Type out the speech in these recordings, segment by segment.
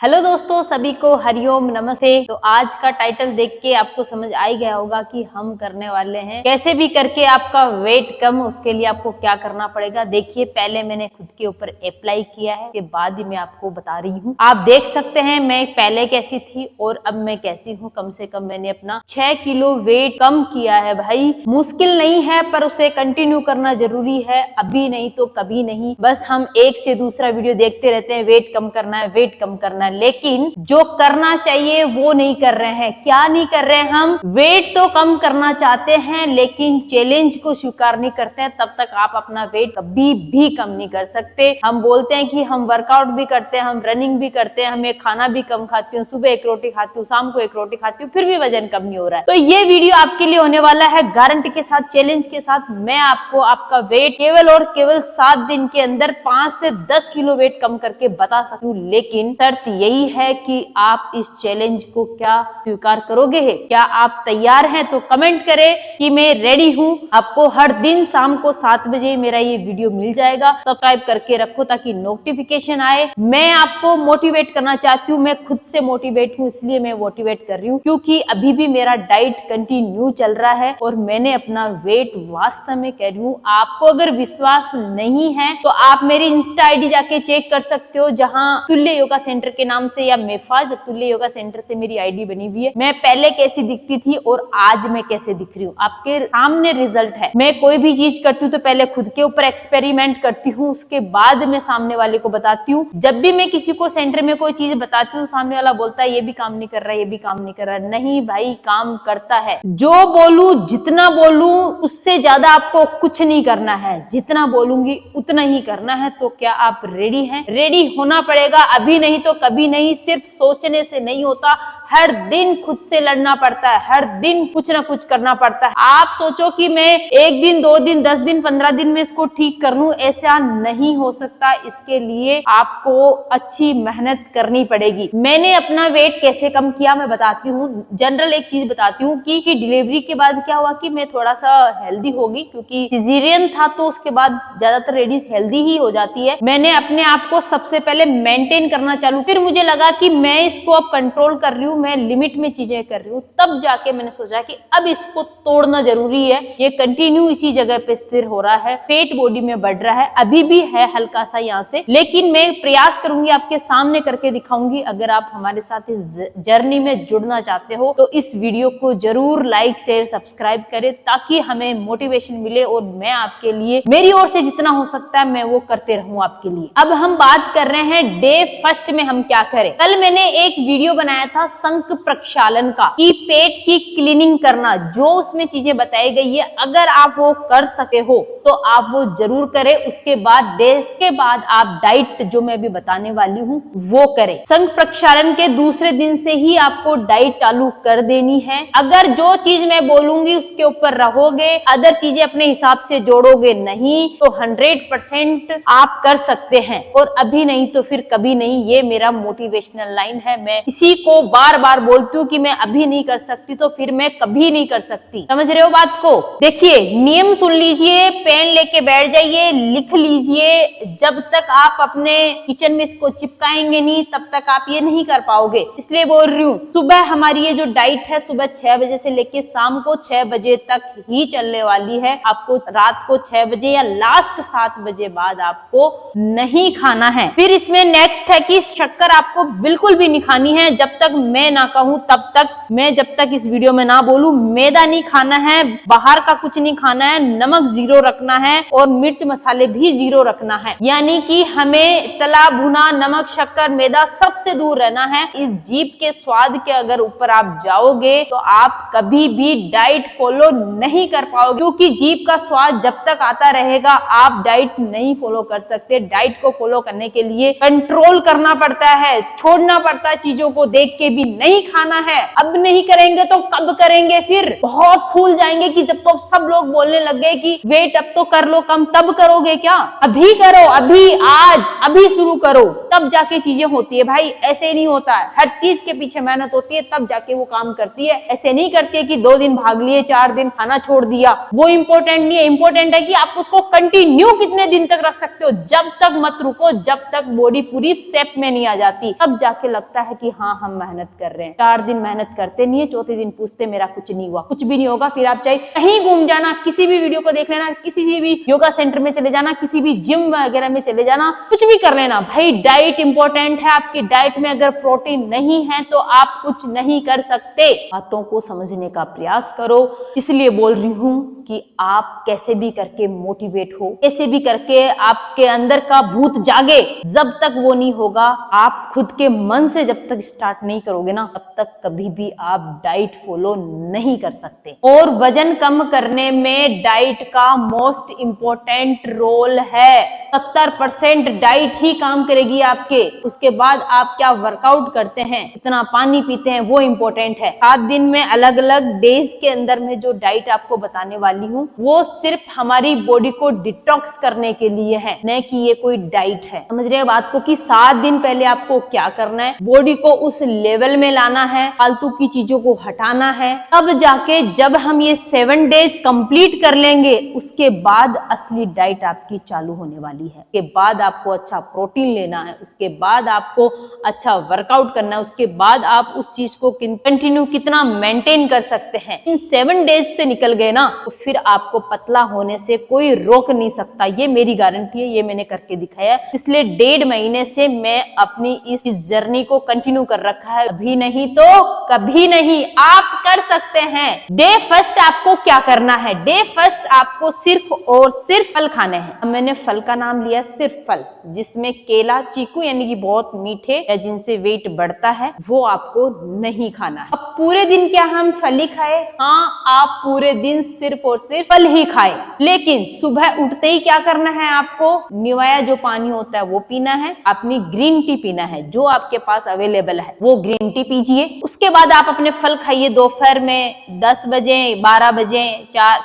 Hello दोस्तों, सभी को हरिओम नमस्ते। तो आज का टाइटल देख के आपको समझ आ ही गया होगा कि हम करने वाले हैं कैसे भी करके आपका वेट कम। उसके लिए आपको क्या करना पड़ेगा, देखिए पहले मैंने खुद के ऊपर अप्लाई किया है, उसके बाद ही मैं आपको बता रही हूँ। आप देख सकते हैं मैं पहले कैसी थी और अब मैं कैसी हूँ। कम से कम मैंने अपना 6 किलो वेट कम किया है। भाई मुश्किल नहीं है, पर उसे कंटिन्यू करना जरूरी है। अभी नहीं तो कभी नहीं। बस हम एक से दूसरा वीडियो देखते रहते हैं, वेट कम करना है, वेट कम करना है, लेकिन जो करना चाहिए वो नहीं कर रहे हैं। क्या नहीं कर रहे हैं? हम वेट तो कम करना चाहते हैं लेकिन चैलेंज को स्वीकार नहीं करते हैं। तब तक आप अपना वेट कभी भी कम नहीं कर सकते। हम बोलते हैं कि हम वर्कआउट भी करते हैं, हम रनिंग भी करते हैं, हमें खाना भी कम खाती हूँ, सुबह एक रोटी खाती हूँ, शाम को एक रोटी खाती हूँ, फिर भी वजन कम नहीं हो रहा है। तो ये वीडियो आपके लिए होने वाला है गारंटी के साथ, चैलेंज के साथ। मैं आपको आपका वेट केवल और केवल 7 दिन के अंदर 5 से 10 किलो वेट कम करके बता सकती हूँ। लेकिन शर्त यही है कि आप इस चैलेंज को क्या स्वीकार करोगे? क्या आप तैयार हैं? तो कमेंट करें कि मैं रेडी हूं। आपको हर दिन शाम को 7 बजे मेरा ये वीडियो मिल जाएगा। सब्सक्राइब करके रखो ताकि नोटिफिकेशन आए। मैं आपको मोटिवेट करना चाहती हूँ, मैं खुद से मोटिवेट हूँ, इसलिए मैं मोटिवेट कर रही हूँ क्योंकि अभी भी मेरा डाइट कंटिन्यू चल रहा है और मैंने अपना वेट वास्तव में कह रही हूँ। आपको अगर विश्वास नहीं है तो आप मेरी इंस्टा आईडी जाके चेक कर सकते हो, जहां तुल्य योगा सेंटर के नाम से या मेफाज तुल्य योगा सेंटर से मेरी आईडी बनी हुई है। मैं पहले कैसी दिखती थी और आज मैं कैसे दिख रही हूँ, आपके सामने रिजल्ट है। मैं कोई भी चीज करती हूँ तो पहले खुद के ऊपर एक्सपेरिमेंट करती हूँ, उसके बाद मैं सामने वाले को बताती हूँ। जब भी मैं किसी को सेंटर में कोई चीज बताती हूँ, सामने वाला बोलता है ये भी काम नहीं कर रहा है, ये भी काम नहीं कर रहा है। नहीं भाई, काम करता है। जो बोलूं, जितना बोलूं उससे ज्यादा आपको कुछ नहीं करना है, जितना बोलूंगी उतना ही करना है। तो क्या आप रेडी हैं? रेडी होना पड़ेगा, अभी नहीं तो कभी नहीं। सिर्फ सोचने से नहीं होता, हर दिन खुद से लड़ना पड़ता है, हर दिन कुछ ना कुछ करना पड़ता है। आप सोचो कि मैं 1 दिन 2 दिन 10 दिन 15 दिन में इसको ठीक कर लूं, ऐसा नहीं हो सकता। इसके लिए आपको अच्छी मेहनत करनी पड़ेगी। मैंने अपना वेट कैसे कम किया मैं बताती हूँ। जनरल एक चीज बताती हूँ कि डिलीवरी के बाद क्या हुआ कि मैं थोड़ा सा हेल्दी हो गई, क्योंकि सिजेरियन था तो उसके बाद ज्यादातर लेडीज हेल्दी ही हो जाती है। मैंने अपने आप को सबसे पहले मेंटेन करना चालू, फिर मुझे लगा कि मैं इसको अब कंट्रोल कर रही हूँ, मैं लिमिट में चीजें कर रही हूँ। तब जाके मैंने सोचा कि अब इसको तोड़ना जरूरी है। ये कंटिन्यू इसी जगह पे स्थिर हो रहा है, फेट बॉडी में बढ़ रहा है, अभी भी है हल्का सा यहाँ से, लेकिन मैं प्रयास करूंगी, आपके सामने करके दिखाऊंगी। अगर आप हमारे साथ इस जर्नी में जुड़ना चाहते हो तो इस वीडियो को जरूर लाइक शेयर सब्सक्राइब करें, ताकि हमें मोटिवेशन मिले और मैं आपके लिए मेरी ओर से जितना हो सकता है मैं वो करते रहूं आपके लिए। अब हम बात कर रहे हैं डे फर्स्ट में हम क्या करें। कल मैंने एक वीडियो बनाया था शंख प्रक्षालन का, कि पेट की क्लीनिंग करना, जो उसमें चीजें बताई गई है, अगर आप वो कर सके हो तो आप वो जरूर करें। उसके बाद डेज के बाद आप डाइट जो मैं अभी बताने वाली हूँ वो करें। शंख प्रक्षालन के दूसरे दिन से ही आपको डाइट चालू कर देनी है। अगर जो चीज मैं बोलूंगी उसके ऊपर रहोगे, अदर चीजें अपने हिसाब से जोड़ोगे नहीं, तो 100% आप कर सकते हैं, और अभी नहीं तो फिर कभी नहीं। ये मेरा मोटिवेशनल लाइन है। मैं इसी को बार बार बोलती हूँ कि मैं अभी नहीं कर सकती तो फिर मैं कभी नहीं कर सकती। समझ रहे हो बात को? देखिए, नियम सुन लीजिए, पेन लेके बैठ जाइए, लिख लीजिए। जब तक आप अपने किचन में इसको चिपकाएंगे नहीं तब तक आप ये नहीं कर पाओगे। इसलिए बोल रही हूँ, सुबह हमारी ये जो डाइट है सुबह 6 बजे से लेके शाम को 6 बजे तक ही चलने वाली है। आपको रात को 6 बजे या लास्ट 7 बजे बाद आपको नहीं खाना है। फिर इसमें नेक्स्ट है कि शक्कर आपको बिल्कुल भी नहीं खानी है जब तक मैं ना कहूं तब तक। मैं जब तक इस वीडियो में ना बोलूं, मैदा नहीं खाना है, बाहर का कुछ नहीं खाना है, नमक 0 रखना है और मिर्च मसाले भी 0 रखना है। यानी कि हमें तला भुना, नमक, शक्कर, मैदा सबसे दूर रहना है। इस जीभ के स्वाद के अगर ऊपर आप जाओगे तो आप कभी भी डाइट फॉलो नहीं कर पाओगे, क्योंकि जीभ का स्वाद जब तक आता रहेगा आप डाइट नहीं फॉलो कर सकते। डाइट को फॉलो करने के लिए कंट्रोल करना पड़ता है, छोड़ना पड़ता है, चीजों को देख के भी नहीं खाना है। अब नहीं करेंगे तो कब करेंगे? फिर बहुत फूल जाएंगे कि जब तो सब लोग बोलने लग गए कि वेट अब तो कर लो कम, तब करोगे क्या? अभी करो, अभी, आज, अभी शुरू करो, तब जाके चीजें होती है। भाई ऐसे नहीं होता है, हर चीज के पीछे मेहनत होती है, तब जाके वो काम करती है। ऐसे नहीं करती है कि 2 दिन भाग लिए, 4 दिन खाना छोड़ दिया। वो इंपॉर्टेंट नहीं है, इंपॉर्टेंट है कि आप उसको कंटिन्यू कितने दिन तक रख सकते हो। जब तक मत रुको जब तक बॉडी पूरी शेप में नहीं आ जाती। जाती, तब जाके लगता है कि हाँ हम मेहनत कर रहे हैं। 4 दिन मेहनत करते नहीं है, चौथे दिन पूछते मेरा कुछ नहीं हुआ। कुछ भी नहीं होगा। फिर आप चाहे कहीं घूम जाना, किसी भी वीडियो को देख लेना, किसी भी योगा सेंटर में चले जाना, किसी भी जिम वगैरह में चले जाना, कुछ भी कर लेना, भाई डाइट इंपॉर्टेंट है। आपकी डाइट में अगर प्रोटीन नहीं है तो आप कुछ नहीं कर सकते। बातों को समझने का प्रयास करो। इसलिए बोल रही हूँ कि आप कैसे भी करके मोटिवेट हो, कैसे भी करके आपके अंदर का भूत जागे। जब तक वो नहीं होगा, आप खुद के मन से जब तक स्टार्ट नहीं करोगे ना, तब तक कभी भी आप डाइट फॉलो नहीं कर सकते। और वजन कम करने में डाइट का मोस्ट इंपॉर्टेंट रोल है। 70% डाइट ही काम करेगी आपके। उसके बाद आप क्या वर्कआउट करते हैं, कितना पानी पीते हैं, वो इंपॉर्टेंट है। 7 दिन में अलग अलग डेज के अंदर में जो डाइट आपको बताने वाली हूँ, वो सिर्फ हमारी बॉडी को डिटॉक्स करने के लिए है, न कि ये कोई डाइट है। समझ रहे हैं बात को कि 7 दिन पहले आपको क्या करना है, बॉडी को उस लेवल में लाना है, फालतू की चीजों को हटाना है। तब जाके जब हम ये 7 डेज कंप्लीट कर लेंगे, उसके बाद असली डाइट आपकी चालू होने वाली है। उसके बाद आपको अच्छा प्रोटीन लेना है, उसके बाद आपको अच्छा वर्कआउट करना है, उसके बाद आप उस चीज को कंटिन्यू कितना मेंटेन कर सकते हैं। इन 7 डेज से निकल गए ना, तो फिर आपको पतला होने से कोई रोक नहीं सकता। ये मेरी गारंटी है, ये मैंने करके दिखाया है। इसलिए 1.5 महीने से मैं अपनी इस जर्नी को कंटिन्यू कर रखा है। अभी नहीं तो कभी नहीं, आप कर सकते हैं। डे फर्स्ट आपको क्या करना है, डे फर्स्ट आपको सिर्फ और सिर्फ फल खाने हैं। मैंने फल का नाम लिया सिर्फ फल, जिसमें केला, चीकू यानी कि बहुत मीठे या जिनसे वेट बढ़ता है, वो आपको नहीं खाना है। अब पूरे दिन क्या हम फल ही खाए? हाँ, आप पूरे दिन सिर्फ और सिर्फ फल ही खाए। लेकिन सुबह उठते ही क्या करना है आपको? निवाया जो पानी होता है वो पीना है, अपनी ग्रीन टी पीना है, जो आपके पास अवेलेबल है वो ग्रीन टी पीजिए। उसके बाद आप अपने फल खाइए। दोपहर में 10 बजे, 12 बजे,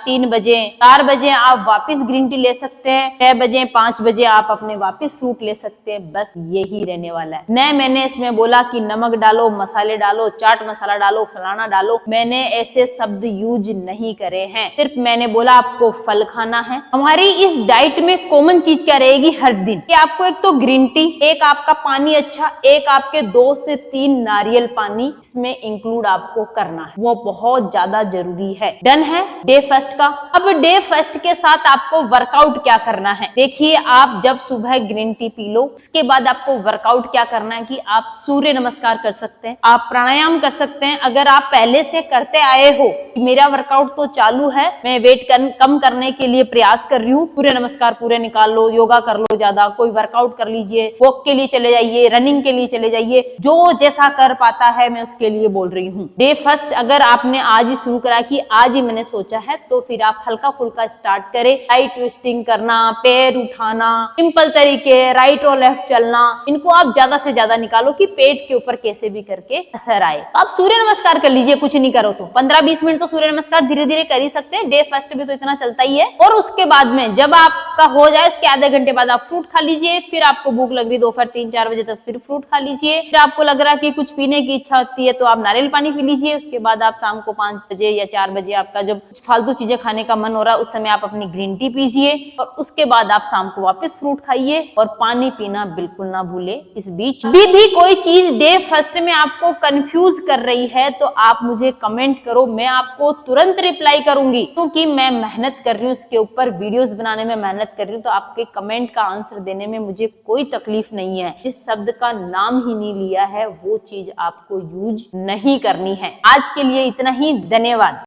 3 बजे, 4 बजे आप वापस ग्रीन टी ले सकते हैं। 6 बजे, 5 बजे आप अपने वापस फ्रूट ले सकते हैं। बस यही रहने वाला है। न मैंने इसमें बोला कि नमक डालो, मसाले डालो, चाट मसाला डालो, फलाना डालो, मैंने ऐसे शब्द यूज नहीं करे हैं। सिर्फ मैंने बोला आपको फल खाना है। हमारी इस डाइट में कॉमन चीज क्या रहेगी हर दिन, कि आपको एक तो ग्रीन टी, एक आपका पानी अच्छा, एक आपके 2 से 3 नारियल पानी इसमें इंक्लूड आपको करना है। वो बहुत ज्यादा जरूरी है। डन है डे फर्स्ट का। अब डे फर्स्ट के साथ आपको वर्कआउट क्या करना है, देखिए। आप जब सुबह ग्रीन टी पी लो, उसके बाद आपको वर्कआउट क्या करना है कि आप सूर्य नमस्कार कर सकते हैं, आप प्राणायाम कर सकते हैं। अगर आप पहले से करते आए हो, मेरा वर्कआउट तो चालू है, मैं वेट कम करने के लिए प्रयास कर रही हूँ, सूर्य नमस्कार पूरे निकाल लो, योगा कर लो, ज्यादा कोई वर्कआउट कर लीजिए, वॉक के लिए चले जाइए, रनिंग के लिए चले जाइए, जो जैसा कर पाता है मैं उसके लिए बोल रही हूँ। डे फर्स्ट अगर आपने आज ही शुरू करा कि आज ही मैंने सोचा है, तो फिर आप हल्का फुल्का स्टार्ट करें। टाई ट्विस्टिंग करना, पैर उठाना, सिंपल तरीके, राइट और लेफ्ट चलना, इनको आप ज्यादा से ज्यादा निकालो कि पेट के ऊपर कैसे भी करके असर आए। तो आप सूर्य नमस्कार कर लीजिए, कुछ नहीं करो तो 15-20 मिनट तो सूर्य नमस्कार धीरे धीरे कर ही सकते हैं। डे फर्स्ट में तो इतना चलता ही है। और उसके बाद में जब आपका हो जाए, उसके आधे घंटे बाद आप फ्रूट खा लीजिए। फिर आपको भूख लग रही दोपहर 3-4 बजे तक, फिर फ्रूट खा लीजिए। फिर आपको लग रहा है कि कुछ पीने की इच्छा होती है, तो आप नारियल पानी पी लीजिए। उसके बाद आप शाम को 5 बजे या 4 बजे आपका जब फालतू चीजें खाने का मन हो रहा है, उस समय आप अपनी ग्रीन टी पीजिए। और उसके बाद आप शाम को वापस फ्रूट खाइए और पानी पीना बिल्कुल ना भूले। इस बीच भी कोई चीज डे फर्स्ट में आपको कंफ्यूज कर रही है, तो आप मुझे कमेंट करो, मैं आपको तुरंत रिप्लाई करूंगी, क्योंकि मैं मेहनत कर रही हूँ इसके ऊपर, वीडियोस बनाने में मेहनत कर रही हूँ। तो आपके कमेंट का आंसर देने में मुझे कोई तकलीफ नहीं है। जिस शब्द का नाम ही नहीं लिया है, वो चीज आपको यूज नहीं करनी है। आज के लिए इतना ही, धन्यवाद।